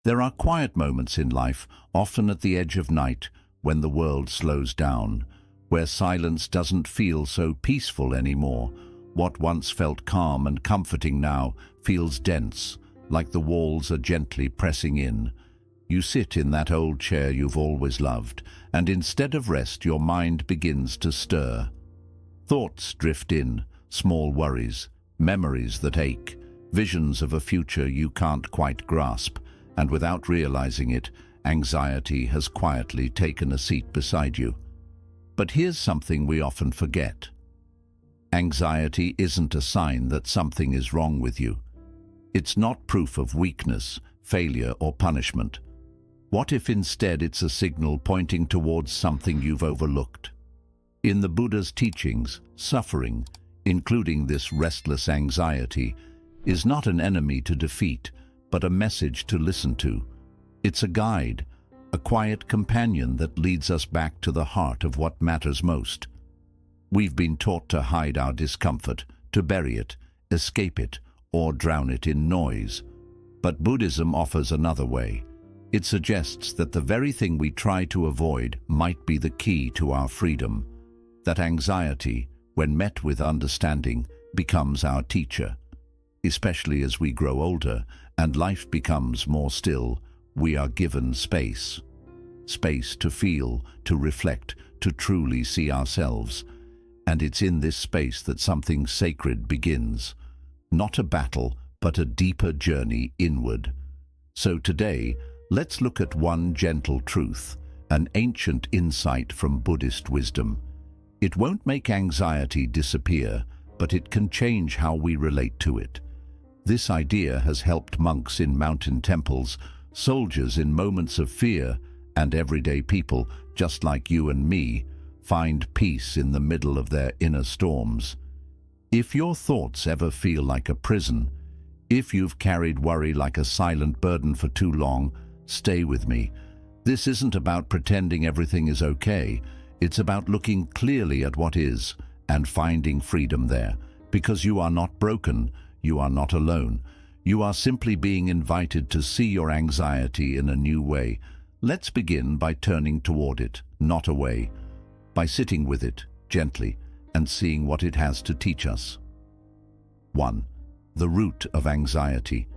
There are quiet moments in life, often at the edge of night, when the world slows down, where silence doesn't feel so peaceful anymore. What once felt calm and comforting now feels dense, like the walls are gently pressing in. You sit in that old chair you've always loved, and instead of rest, your mind begins to stir. Thoughts drift in, small worries, memories that ache, visions of a future you can't quite grasp, and without realizing it, anxiety has quietly taken a seat beside you. But here's something we often forget. Anxiety isn't a sign that something is wrong with you. It's not proof of weakness, failure, or punishment. What if instead it's a signal pointing towards something you've overlooked? In the Buddha's teachings, suffering, including this restless anxiety, is not an enemy to defeat, but a message to listen to. It's a guide, a quiet companion that leads us back to the heart of what matters most. We've been taught to hide our discomfort, to bury it, escape it, or drown it in noise. But Buddhism offers another way. It suggests that the very thing we try to avoid might be the key to our freedom. That anxiety, when met with understanding, becomes our teacher. Especially as we grow older and life becomes more still, we are given space. Space to feel, to reflect, to truly see ourselves. And it's in this space that something sacred begins. Not a battle, but a deeper journey inward. So today, let's look at one gentle truth, an ancient insight from Buddhist wisdom. It won't make anxiety disappear, but it can change how we relate to it. This idea has helped monks in mountain temples, soldiers in moments of fear, and everyday people, just like you and me, find peace in the middle of their inner storms. If your thoughts ever feel like a prison, if you've carried worry like a silent burden for too long, stay with me. This isn't about pretending everything is okay. It's about looking clearly at what is and finding freedom there. Because you are not broken, you are not alone. You are simply being invited to see your anxiety in a new way. Let's begin by turning toward it, not away. By sitting with it, gently, and seeing what it has to teach us. 1. The root of anxiety.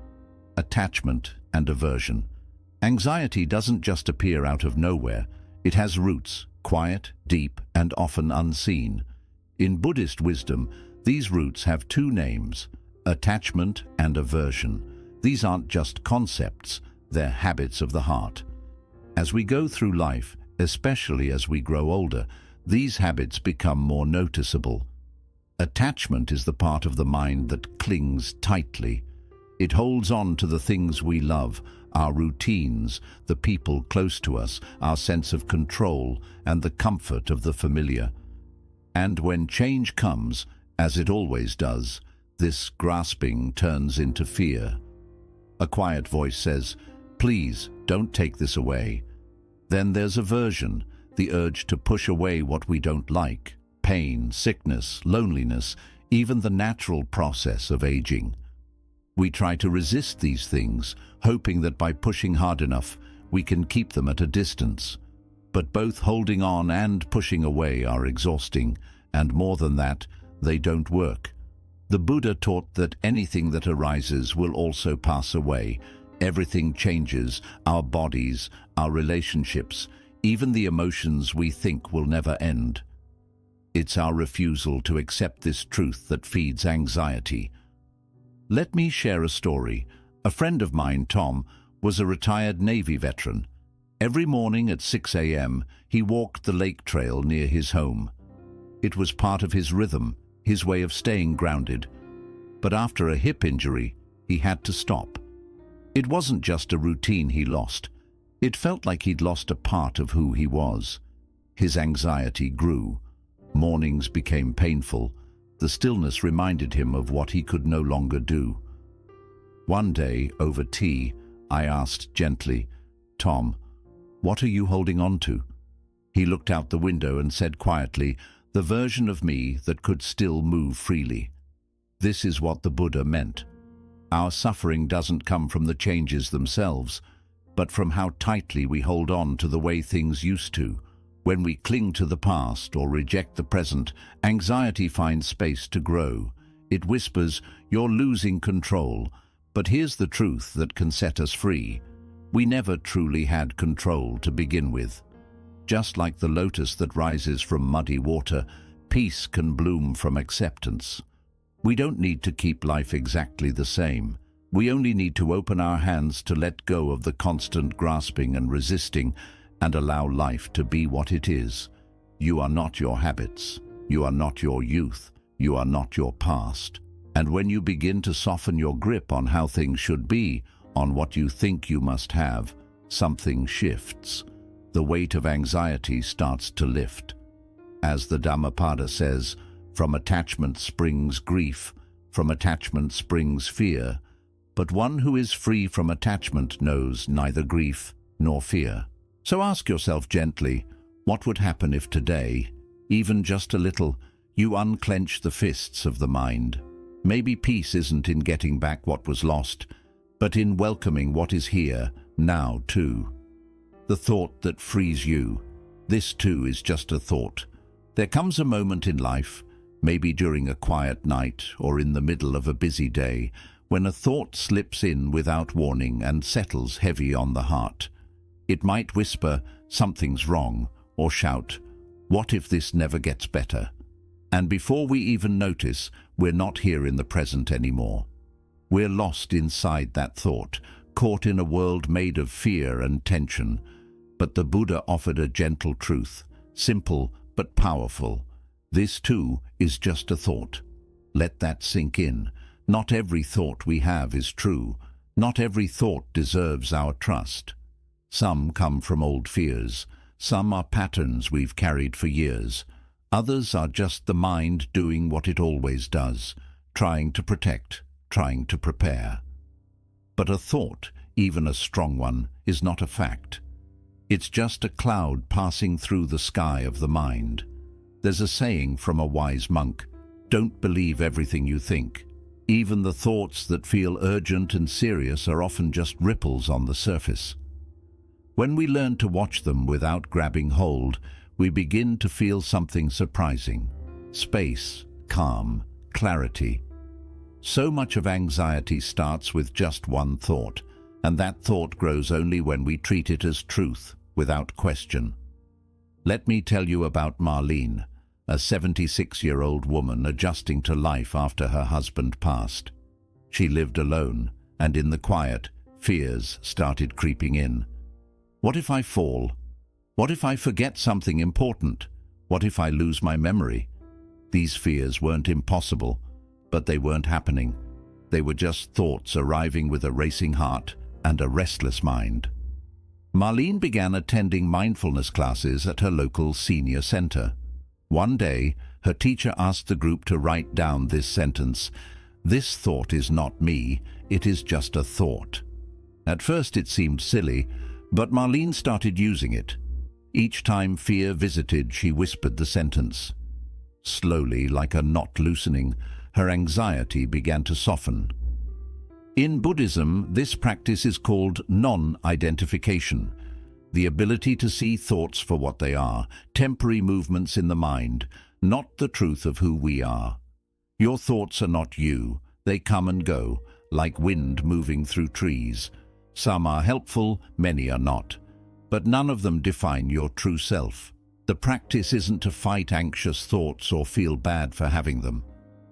Attachment and aversion. Anxiety doesn't just appear out of nowhere. It has roots, quiet, deep, and often unseen. In Buddhist wisdom, these roots have two names: attachment and aversion. These aren't just concepts, they're habits of the heart. As we go through life, especially as we grow older, these habits become more noticeable. Attachment is the part of the mind that clings tightly. It holds on to the things we love, our routines, the people close to us, our sense of control, and the comfort of the familiar. And when change comes, as it always does, this grasping turns into fear. A quiet voice says, "Please, don't take this away." Then there's aversion, the urge to push away what we don't like. Pain, sickness, loneliness, even the natural process of aging. We try to resist these things, hoping that by pushing hard enough, we can keep them at a distance. But both holding on and pushing away are exhausting, and more than that, they don't work. The Buddha taught that anything that arises will also pass away. Everything changes, our bodies, our relationships, even the emotions we think will never end. It's our refusal to accept this truth that feeds anxiety. Let me share a story. A friend of mine, Tom, was a retired Navy veteran. Every morning at 6 a.m., he walked the lake trail near his home. It was part of his rhythm, his way of staying grounded. But after a hip injury, he had to stop. It wasn't just a routine he lost. It felt like he'd lost a part of who he was. His anxiety grew. Mornings became painful. The stillness reminded him of what he could no longer do. One day, over tea, I asked gently, "Tom, what are you holding on to?" He looked out the window and said quietly, "The version of me that could still move freely." This is what the Buddha meant. Our suffering doesn't come from the changes themselves. but from how tightly we hold on to the way things used to. When we cling to the past or reject the present, anxiety finds space to grow. It whispers, "You're losing control." But here's the truth that can set us free. We never truly had control to begin with. Just like the lotus that rises from muddy water, peace can bloom from acceptance. We don't need to keep life exactly the same. We only need to open our hands to let go of the constant grasping and resisting and allow life to be what it is. You are not your habits. You are not your youth. You are not your past. And when you begin to soften your grip on how things should be, on what you think you must have, something shifts. The weight of anxiety starts to lift. As the Dhammapada says, from attachment springs grief, from attachment springs fear. But one who is free from attachment knows neither grief nor fear. So ask yourself gently, what would happen if today, even just a little, you unclench the fists of the mind? Maybe peace isn't in getting back what was lost, but in welcoming what is here, now too. The thought that frees you, this too is just a thought. There comes a moment in life, maybe during a quiet night or in the middle of a busy day, when a thought slips in without warning and settles heavy on the heart. It might whisper, "Something's wrong," or shout, "What if this never gets better?" And before we even notice, we're not here in the present anymore. We're lost inside that thought, caught in a world made of fear and tension. But the Buddha offered a gentle truth, simple but powerful. This too is just a thought. Let that sink in. Not every thought we have is true. Not every thought deserves our trust. Some come from old fears. Some are patterns we've carried for years. Others are just the mind doing what it always does, trying to protect, trying to prepare. But a thought, even a strong one, is not a fact. It's just a cloud passing through the sky of the mind. There's a saying from a wise monk, "Don't believe everything you think." Even the thoughts that feel urgent and serious are often just ripples on the surface. When we learn to watch them without grabbing hold, we begin to feel something surprising. Space, calm, clarity. So much of anxiety starts with just one thought, and that thought grows only when we treat it as truth, without question. Let me tell you about Marlene, a 76-year-old woman adjusting to life after her husband passed. She lived alone, and in the quiet, fears started creeping in. What if I fall? What if I forget something important? What if I lose my memory? These fears weren't impossible, but they weren't happening. They were just thoughts arriving with a racing heart and a restless mind. Marlene began attending mindfulness classes at her local senior center. One day, her teacher asked the group to write down this sentence, "This thought is not me, it is just a thought." At first it seemed silly, but Marlene started using it. Each time fear visited, she whispered the sentence. Slowly, like a knot loosening, her anxiety began to soften. In Buddhism, this practice is called non-identification, the ability to see thoughts for what they are, temporary movements in the mind, not the truth of who we are. Your thoughts are not you. They come and go, like wind moving through trees. Some are helpful, many are not. But none of them define your true self. The practice isn't to fight anxious thoughts or feel bad for having them.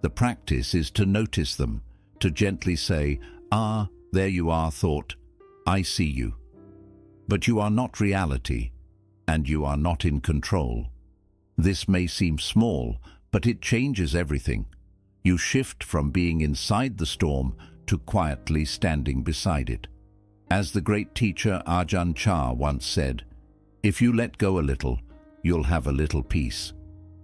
The practice is to notice them, to gently say, "Ah, there you are, thought. I see you. But you are not reality, and you are not in control." This may seem small, but it changes everything. You shift from being inside the storm to quietly standing beside it. As the great teacher Ajahn Chah once said, "If you let go a little, you'll have a little peace.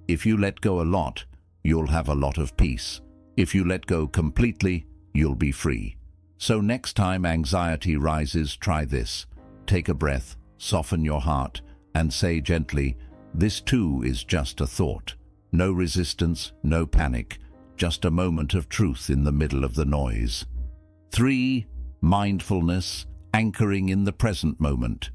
If you let go a lot, you'll have a lot of peace. If you let go completely, you'll be free." So next time anxiety rises, try this. Take a breath, soften your heart, and say gently, "This too is just a thought." No resistance, no panic, just a moment of truth in the middle of the noise. 3. Mindfulness, anchoring in the present moment.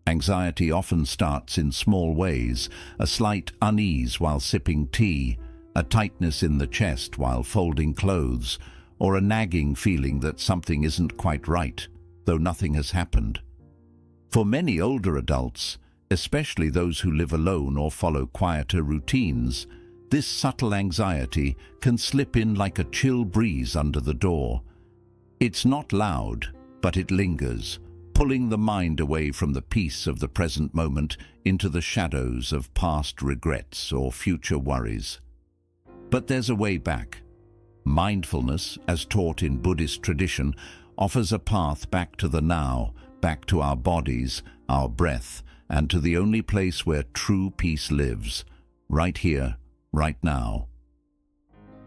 Anxiety often starts in small ways: a slight unease while sipping tea, a tightness in the chest while folding clothes, or a nagging feeling that something isn't quite right, though nothing has happened. For many older adults, especially those who live alone or follow quieter routines, this subtle anxiety can slip in like a chill breeze under the door. It's not loud, but it lingers, pulling the mind away from the peace of the present moment into the shadows of past regrets or future worries. But there's a way back. Mindfulness, as taught in Buddhist tradition, offers a path back to the now, back to our bodies, our breath, and to the only place where true peace lives, right here, right now.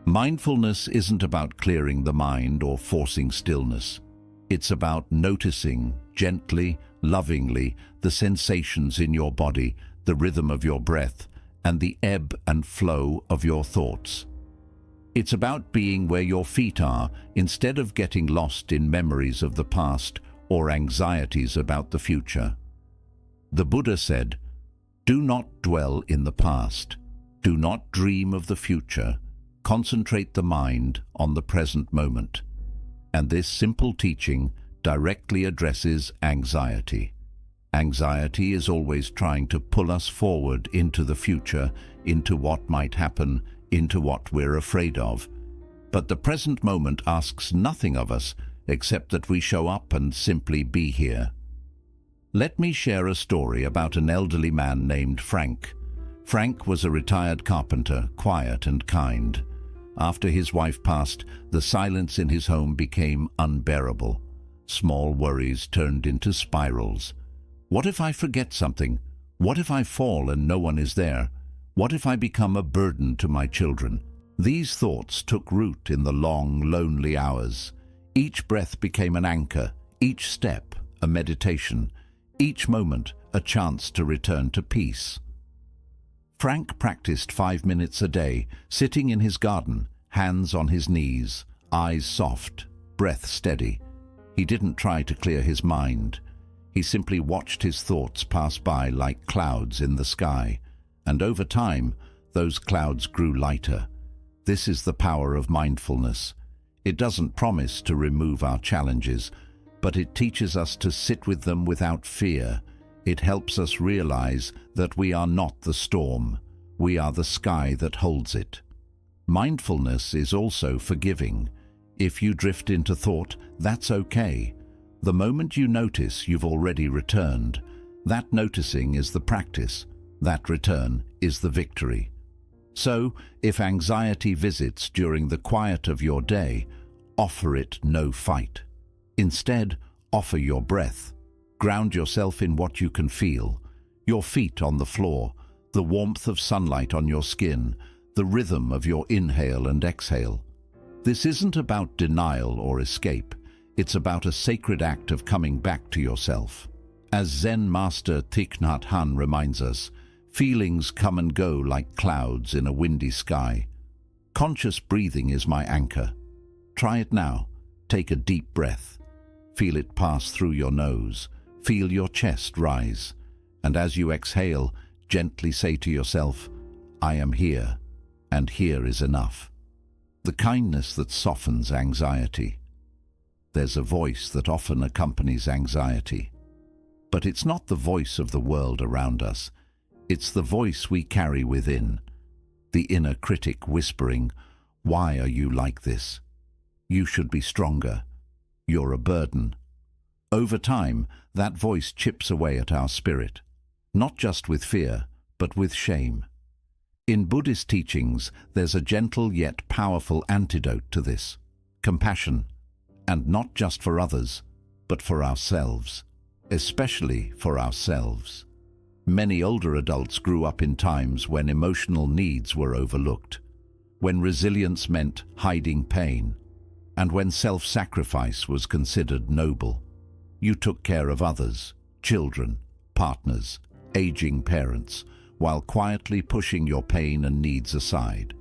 Mindfulness isn't about clearing the mind or forcing stillness. It's about noticing, gently, lovingly, the sensations in your body, the rhythm of your breath, and the ebb and flow of your thoughts. It's about being where your feet are, instead of getting lost in memories of the past or anxieties about the future. The Buddha said, "Do not dwell in the past. Do not dream of the future. Concentrate the mind on the present moment." And this simple teaching directly addresses anxiety. Anxiety is always trying to pull us forward into the future, into what might happen, into what we're afraid of. But the present moment asks nothing of us except that we show up and simply be here. Let me share a story about an elderly man named Frank. Frank was a retired carpenter, quiet and kind. After his wife passed, the silence in his home became unbearable. Small worries turned into spirals. What if I forget something? What if I fall and no one is there? What if I become a burden to my children? These thoughts took root in the long, lonely hours. Each breath became an anchor, each step a meditation, each moment a chance to return to peace. Frank practiced 5 minutes a day, sitting in his garden, hands on his knees, eyes soft, breath steady. He didn't try to clear his mind. He simply watched his thoughts pass by like clouds in the sky, and over time, those clouds grew lighter. This is the power of mindfulness. It doesn't promise to remove our challenges, but it teaches us to sit with them without fear. It helps us realize that we are not the storm. We are the sky that holds it. Mindfulness is also forgiving. If you drift into thought, that's okay. The moment you notice, you've already returned. That noticing is the practice. That return is the victory. So, if anxiety visits during the quiet of your day, offer it no fight. Instead, offer your breath. Ground yourself in what you can feel. Your feet on the floor, the warmth of sunlight on your skin, the rhythm of your inhale and exhale. This isn't about denial or escape. It's about a sacred act of coming back to yourself. As Zen master Thich Nhat Hanh reminds us, feelings come and go like clouds in a windy sky. Conscious breathing is my anchor. Try it now. Take a deep breath. Feel it pass through your nose. Feel your chest rise. And as you exhale, gently say to yourself, "I am here, and here is enough." The kindness that softens anxiety. There's a voice that often accompanies anxiety. But it's not the voice of the world around us. It's the voice we carry within. The inner critic whispering, "Why are you like this? You should be stronger. You're a burden." Over time, that voice chips away at our spirit, not just with fear, but with shame. In Buddhist teachings, there's a gentle yet powerful antidote to this: compassion, and not just for others, but for ourselves, especially for ourselves. Many older adults grew up in times when emotional needs were overlooked, when resilience meant hiding pain, and when self-sacrifice was considered noble. You took care of others, children, partners, aging parents, while quietly pushing your pain and needs aside.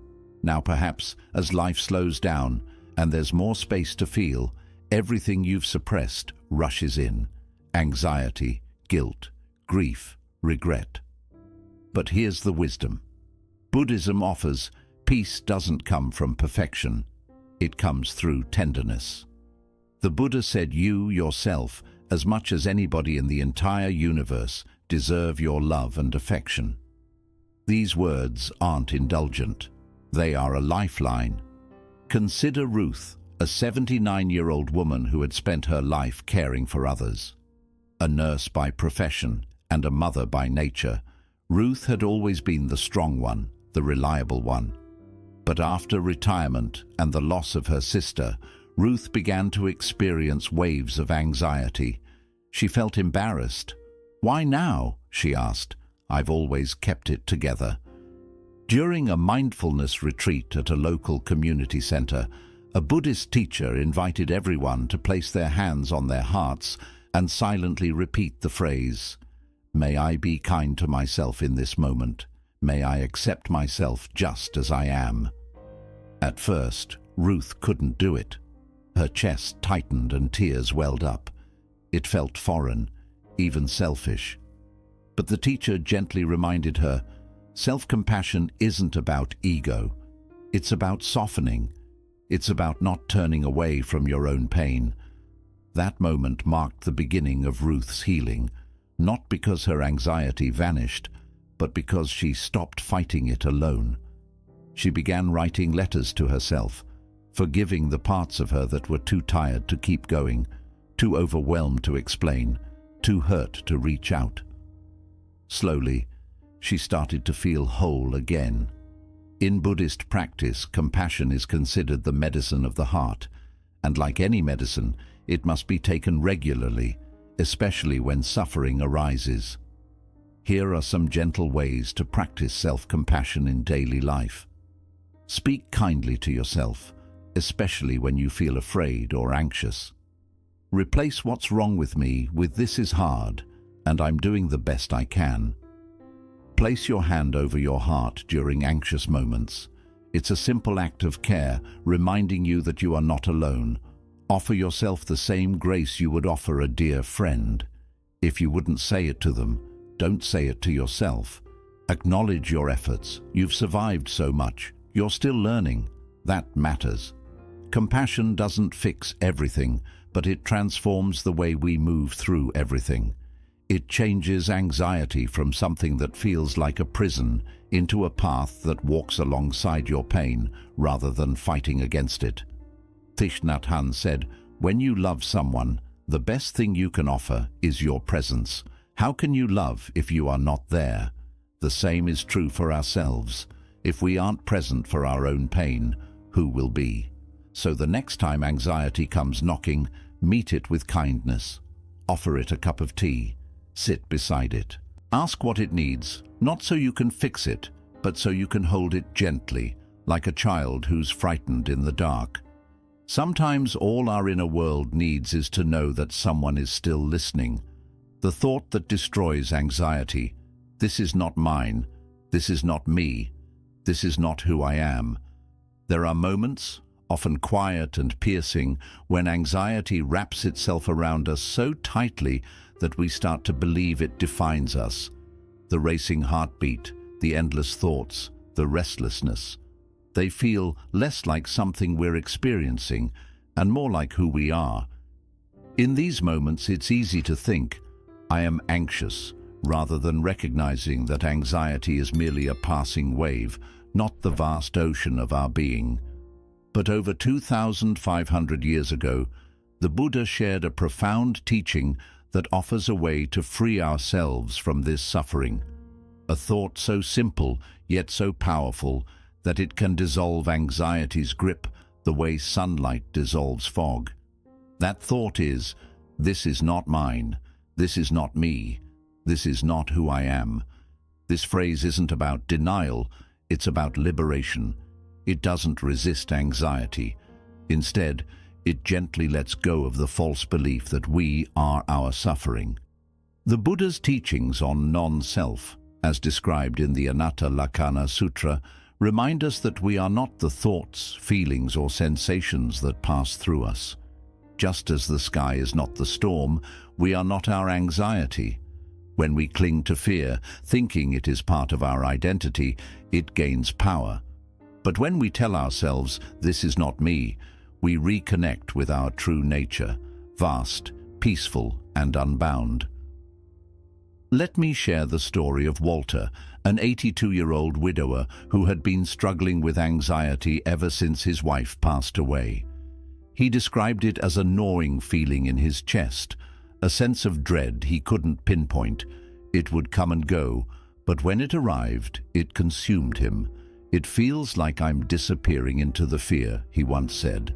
Now perhaps, as life slows down and there's more space to feel, Everything you've suppressed rushes in: anxiety, guilt, grief, regret. But here's the wisdom. Buddhism offers peace doesn't come from perfection. It comes through tenderness. The Buddha said you, yourself, as much as anybody in the entire universe, deserve your love and affection. These words aren't indulgent. They are a lifeline. Consider Ruth, a 79-year-old woman who had spent her life caring for others. A nurse by profession and a mother by nature, Ruth had always been the strong one, the reliable one. But after retirement and the loss of her sister, Ruth began to experience waves of anxiety. She felt embarrassed. "Why now?" she asked. "I've always kept it together." During a mindfulness retreat at a local community center, a Buddhist teacher invited everyone to place their hands on their hearts and silently repeat the phrase, "May I be kind to myself in this moment. May I accept myself just as I am." At first, Ruth couldn't do it. Her chest tightened and tears welled up. It felt foreign, even selfish. But the teacher gently reminded her, self-compassion isn't about ego. It's about softening. It's about not turning away from your own pain. That moment marked the beginning of Ruth's healing, not because her anxiety vanished, but because she stopped fighting it alone. She began writing letters to herself, forgiving the parts of her that were too tired to keep going, too overwhelmed to explain, too hurt to reach out. Slowly, she started to feel whole again. In Buddhist practice, compassion is considered the medicine of the heart, and like any medicine, it must be taken regularly, especially when suffering arises. Here are some gentle ways to practice self-compassion in daily life. Speak kindly to yourself, especially when you feel afraid or anxious. Replace "what's wrong with me" with "this is hard, and I'm doing the best I can." Place your hand over your heart during anxious moments. It's a simple act of care, reminding you that you are not alone. Offer yourself the same grace you would offer a dear friend. If you wouldn't say it to them, don't say it to yourself. Acknowledge your efforts. You've survived so much. You're still learning. That matters. Compassion doesn't fix everything, but it transforms the way we move through everything. It changes anxiety from something that feels like a prison into a path that walks alongside your pain rather than fighting against it. Thich Nhat Hanh said, "When you love someone, the best thing you can offer is your presence. How can you love if you are not there?" The same is true for ourselves. If we aren't present for our own pain, who will be? So the next time anxiety comes knocking, meet it with kindness. Offer it a cup of tea. Sit beside it. Ask what it needs, not so you can fix it, but so you can hold it gently, like a child who's frightened in the dark. Sometimes all our inner world needs is to know that someone is still listening. The thought that destroys anxiety, "This is not mine, this is not me, this is not who I am." There are moments, often quiet and piercing, when anxiety wraps itself around us so tightly that we start to believe it defines us. The racing heartbeat, the endless thoughts, the restlessness. They feel less like something we're experiencing and more like who we are. In these moments, it's easy to think, "I am anxious," rather than recognizing that anxiety is merely a passing wave, not the vast ocean of our being. But over 2,500 years ago, the Buddha shared a profound teaching that offers a way to free ourselves from this suffering. A thought so simple, yet so powerful, that it can dissolve anxiety's grip the way sunlight dissolves fog. That thought is, "This is not mine, this is not me, this is not who I am." This phrase isn't about denial, it's about liberation. It doesn't resist anxiety. Instead, it gently lets go of the false belief that we are our suffering. The Buddha's teachings on non-self, as described in the Anatta Lakkhana Sutra, remind us that we are not the thoughts, feelings, or sensations that pass through us. Just as the sky is not the storm, we are not our anxiety. When we cling to fear, thinking it is part of our identity, it gains power. But when we tell ourselves, "This is not me," we reconnect with our true nature, vast, peaceful, and unbound. Let me share the story of Walter, an 82-year-old widower who had been struggling with anxiety ever since his wife passed away. He described it as a gnawing feeling in his chest, a sense of dread he couldn't pinpoint. It would come and go, but when it arrived, it consumed him. "It feels like I'm disappearing into the fear," he once said.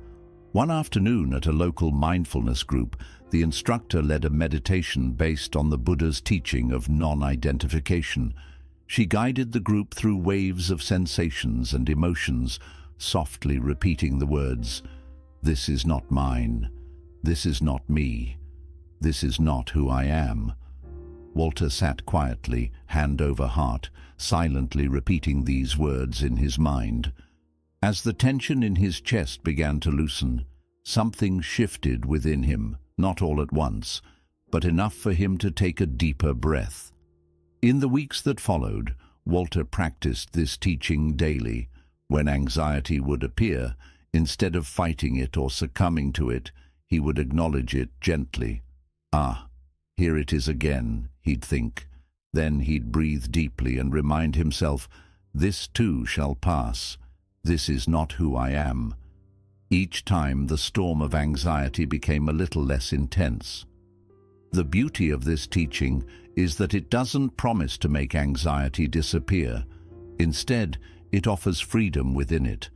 One afternoon at a local mindfulness group, the instructor led a meditation based on the Buddha's teaching of non-identification. She guided the group through waves of sensations and emotions, softly repeating the words, "This is not mine. This is not me. This is not who I am." Walter sat quietly, hand over heart, silently repeating these words in his mind. As the tension in his chest began to loosen, something shifted within him, not all at once, but enough for him to take a deeper breath. In the weeks that followed, Walter practiced this teaching daily. When anxiety would appear, instead of fighting it or succumbing to it, he would acknowledge it gently. "Ah, here it is again," he'd think. Then he'd breathe deeply and remind himself, "This too shall pass. This is not who I am." Each time the storm of anxiety became a little less intense. The beauty of this teaching is that it doesn't promise to make anxiety disappear. Instead, it offers freedom within it.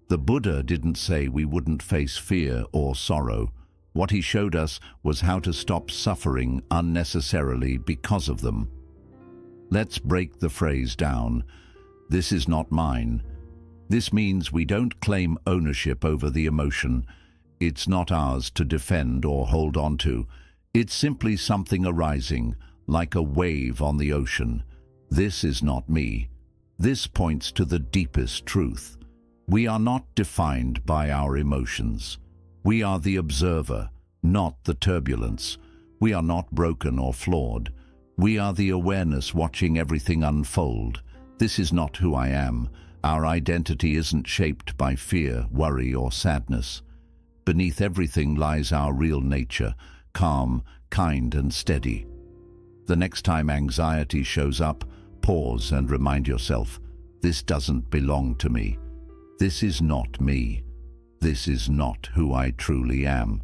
The Buddha didn't say we wouldn't face fear or sorrow. What he showed us was how to stop suffering unnecessarily because of them. Let's break the phrase down. "This is not mine." This means we don't claim ownership over the emotion. It's not ours to defend or hold on to. It's simply something arising, like a wave on the ocean. This is not me. This points to the deepest truth. We are not defined by our emotions. We are the observer, not the turbulence. We are not broken or flawed. We are the awareness watching everything unfold. This is not who I am. Our identity isn't shaped by fear, worry, or sadness. Beneath everything lies our real nature, calm, kind, and steady. The next time anxiety shows up, pause and remind yourself, "This doesn't belong to me. This is not me. This is not who I truly am."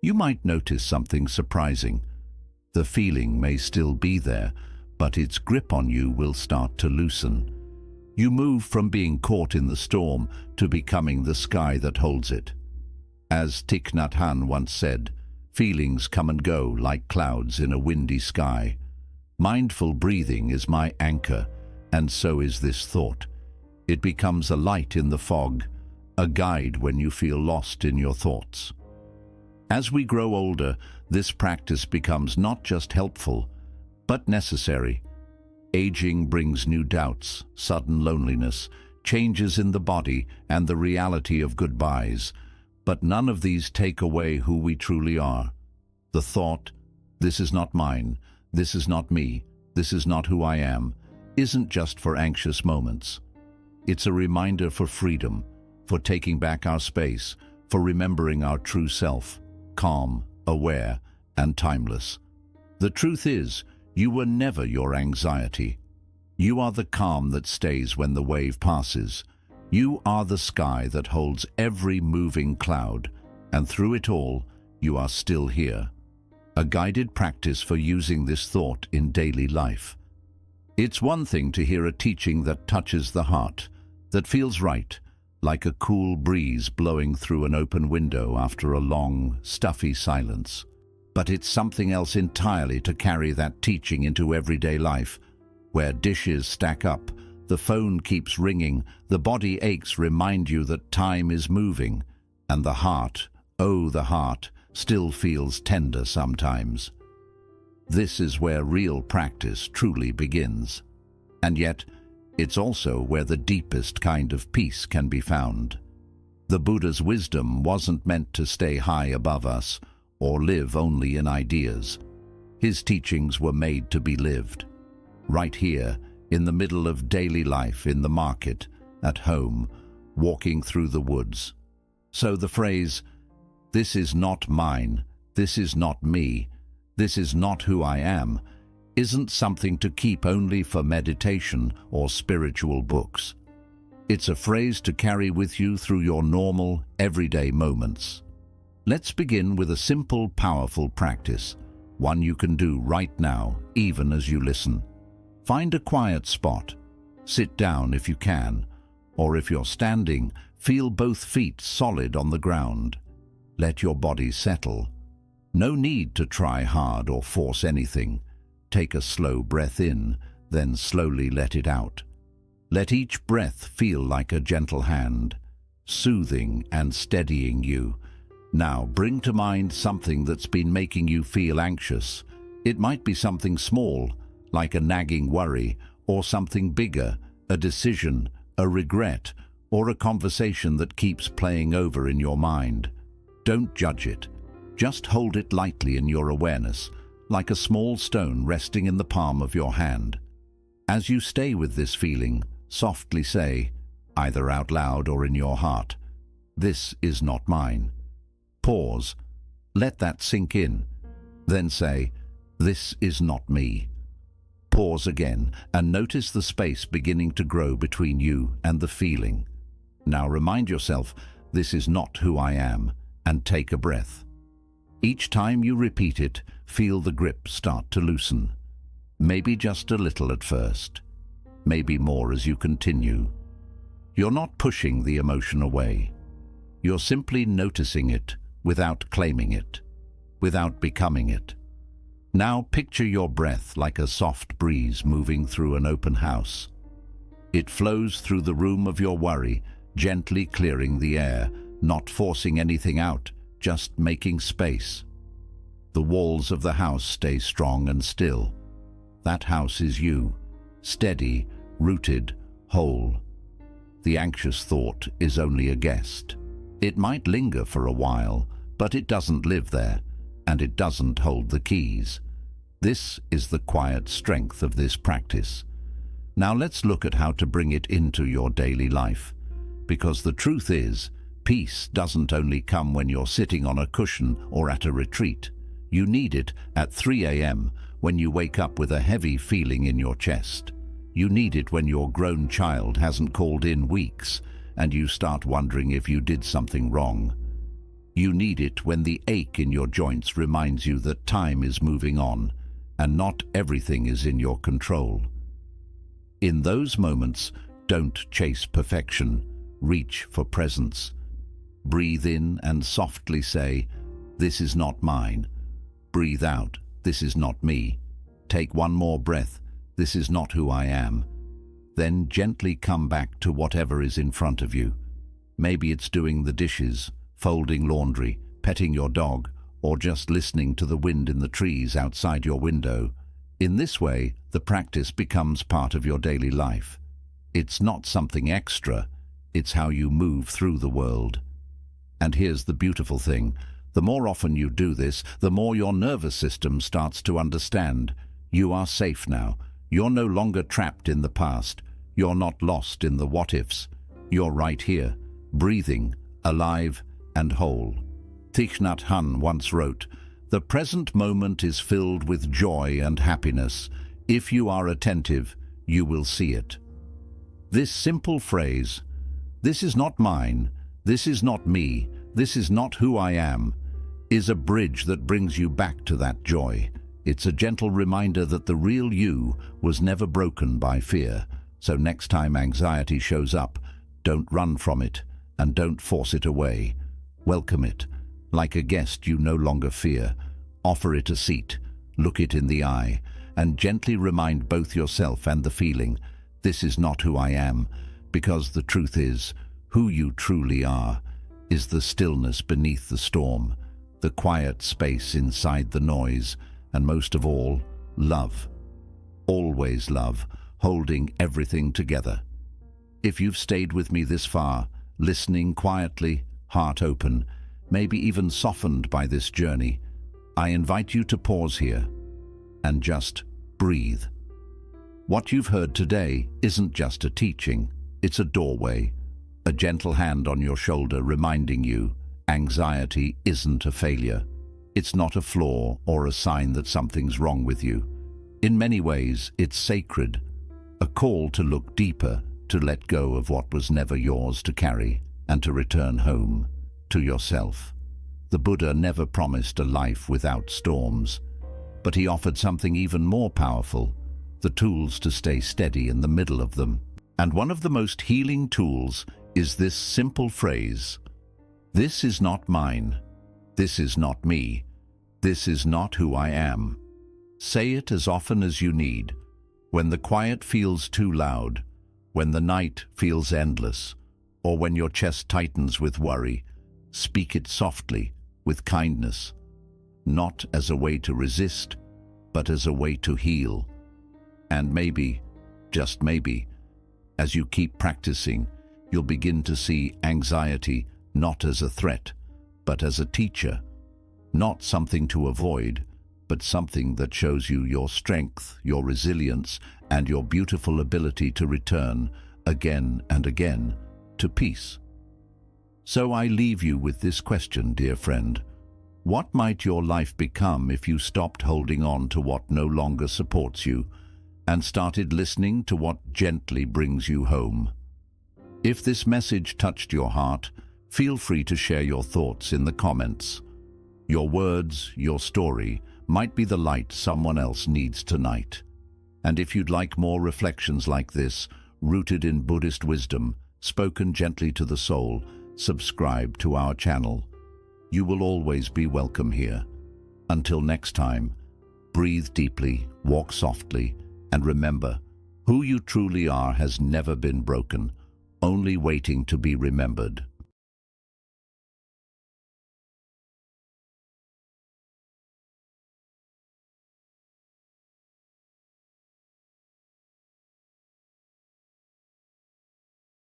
You might notice something surprising. The feeling may still be there, but its grip on you will start to loosen. You move from being caught in the storm to becoming the sky that holds it. As Thich Nhat Hanh once said, "Feelings come and go like clouds in a windy sky." Mindful breathing is my anchor, and so is this thought. It becomes a light in the fog, a guide when you feel lost in your thoughts. As we grow older, this practice becomes not just helpful, but necessary. Aging brings new doubts, sudden loneliness, changes in the body, and the reality of goodbyes. But none of these take away who we truly are. The thought, "This is not mine, this is not me, this is not who I am," isn't just for anxious moments. It's a reminder for freedom, for taking back our space, for remembering our true self, calm, aware, and timeless. The truth is, you were never your anxiety. You are the calm that stays when the wave passes. You are the sky that holds every moving cloud, and through it all, you are still here. A guided practice for using this thought in daily life. It's one thing to hear a teaching that touches the heart, that feels right, like a cool breeze blowing through an open window after a long, stuffy silence. But it's something else entirely to carry that teaching into everyday life, where dishes stack up, the phone keeps ringing, the body aches remind you that time is moving, and the heart, oh the heart, still feels tender sometimes. This is where real practice truly begins. And yet, it's also where the deepest kind of peace can be found. The Buddha's wisdom wasn't meant to stay high above us or live only in ideas. His teachings were made to be lived. Right here, in the middle of daily life, in the market, at home, walking through the woods. So the phrase, "This is not mine, this is not me, this is not who I am," isn't something to keep only for meditation or spiritual books. It's a phrase to carry with you through your normal, everyday moments. Let's begin with a simple, powerful practice, one you can do right now, even as you listen. Find a quiet spot. Sit down if you can, or if you're standing, feel both feet solid on the ground. Let your body settle. No need to try hard or force anything. Take a slow breath in, then slowly let it out. Let each breath feel like a gentle hand, soothing and steadying you. Now bring to mind something that's been making you feel anxious. It might be something small, like a nagging worry, or something bigger, a decision, a regret, or a conversation that keeps playing over in your mind. Don't judge it. Just hold it lightly in your awareness, like a small stone resting in the palm of your hand. As you stay with this feeling, softly say, either out loud or in your heart, "This is not mine." Pause. Let that sink in. Then say, "This is not me." Pause again and notice the space beginning to grow between you and the feeling. Now remind yourself, "This is not who I am," and take a breath. Each time you repeat it, feel the grip start to loosen. Maybe just a little at first. Maybe more as you continue. You're not pushing the emotion away. You're simply noticing it without claiming it, without becoming it. Now picture your breath like a soft breeze moving through an open house. It flows through the room of your worry, gently clearing the air, not forcing anything out, just making space. The walls of the house stay strong and still. That house is you, steady, rooted, whole. The anxious thought is only a guest. It might linger for a while, but it doesn't live there, and it doesn't hold the keys. This is the quiet strength of this practice. Now let's look at how to bring it into your daily life. Because the truth is, peace doesn't only come when you're sitting on a cushion or at a retreat. You need it at 3 a.m. when you wake up with a heavy feeling in your chest. You need it when your grown child hasn't called in weeks and you start wondering if you did something wrong. You need it when the ache in your joints reminds you that time is moving on and not everything is in your control. In those moments, don't chase perfection, reach for presence. Breathe in and softly say, "This is not mine." Breathe out, "This is not me." Take one more breath, "This is not who I am." Then gently come back to whatever is in front of you. Maybe it's doing the dishes, folding laundry, petting your dog, or just listening to the wind in the trees outside your window. In this way, the practice becomes part of your daily life. It's not something extra, it's how you move through the world. And here's the beautiful thing. The more often you do this, the more your nervous system starts to understand. You are safe now. You're no longer trapped in the past. You're not lost in the what-ifs. You're right here, breathing, alive, and whole. Thich Nhat Hanh once wrote, "The present moment is filled with joy and happiness. If you are attentive, you will see it." This simple phrase, "This is not mine, this is not me, this is not who I am," is a bridge that brings you back to that joy. It's a gentle reminder that the real you was never broken by fear. So next time anxiety shows up, don't run from it and don't force it away. Welcome it. Like a guest you no longer fear. Offer it a seat, look it in the eye, and gently remind both yourself and the feeling, "This is not who I am," because the truth is, who you truly are is the stillness beneath the storm, the quiet space inside the noise, and most of all, love. Always love, holding everything together. If you've stayed with me this far, listening quietly, heart open, maybe even softened by this journey, I invite you to pause here and just breathe. What you've heard today isn't just a teaching, it's a doorway, a gentle hand on your shoulder reminding you anxiety isn't a failure. It's not a flaw or a sign that something's wrong with you. In many ways, it's sacred, a call to look deeper, to let go of what was never yours to carry, and to return home, to yourself. The Buddha never promised a life without storms, but he offered something even more powerful, the tools to stay steady in the middle of them. And one of the most healing tools is this simple phrase: "This is not mine. This is not me. This is not who I am." Say it as often as you need. When the quiet feels too loud, when the night feels endless, or when your chest tightens with worry, speak it softly, with kindness, not as a way to resist, but as a way to heal. And maybe, just maybe, as you keep practicing, you'll begin to see anxiety not as a threat, but as a teacher, not something to avoid, but something that shows you your strength, your resilience, and your beautiful ability to return, again and again, to peace. So I leave you with this question, dear friend. What might your life become if you stopped holding on to what no longer supports you and started listening to what gently brings you home? If this message touched your heart, feel free to share your thoughts in the comments. Your words, your story, might be the light someone else needs tonight. And if you'd like more reflections like this, rooted in Buddhist wisdom, spoken gently to the soul, subscribe to our channel. You will always be welcome here. Until next time, breathe deeply, walk softly, and remember, who you truly are has never been broken, only waiting to be remembered.